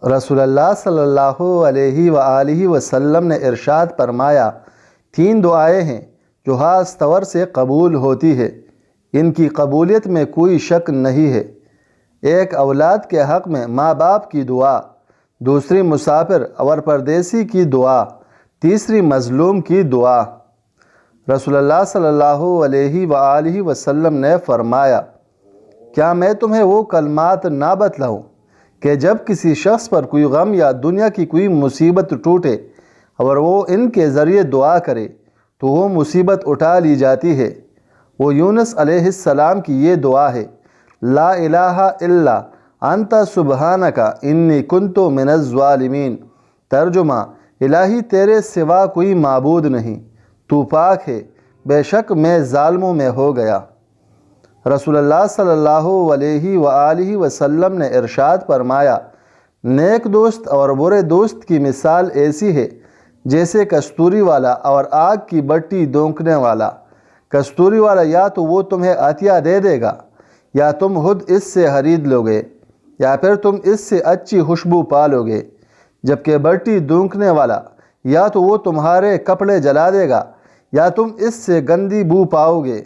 رسول اللہ صلی اللہ علیہ وآلہ وسلم نے ارشاد فرمایا، 3 دعائیں ہیں جو خاص طور سے قبول ہوتی ہے، ان کی قبولیت میں کوئی شک نہیں ہے۔ ایک اولاد کے حق میں ماں باپ کی دعا، دوسری مسافر اور پردیسی کی دعا، تیسری مظلوم کی دعا۔ رسول اللہ صلی اللہ علیہ وآلہ وسلم نے فرمایا، کیا میں تمہیں وہ کلمات نہ بتلاؤں کہ جب کسی شخص پر کوئی غم یا دنیا کی کوئی مصیبت ٹوٹے اور وہ ان کے ذریعے دعا کرے تو وہ مصیبت اٹھا لی جاتی ہے۔ وہ یونس علیہ السلام کی یہ دعا ہے، لا الہ الا انت سبحانک انی کنت من الظالمین۔ ترجمہ، الہی تیرے سوا کوئی معبود نہیں، تو پاک ہے، بے شک میں ظالموں میں ہو گیا۔ رسول اللہ صلی اللہ علیہ وآلہ وسلم نے ارشاد فرمایا، نیک دوست اور برے دوست کی مثال ایسی ہے جیسے کستوری والا اور آگ کی بٹی دونکنے والا۔ کستوری والا یا تو وہ تمہیں عطیہ دے دے گا یا تم خود اس سے خرید لو گے یا پھر تم اس سے اچھی خوشبو پالو گے، جبکہ بٹی دونکنے والا یا تو وہ تمہارے کپڑے جلا دے گا یا تم اس سے گندی بو پاؤ گے۔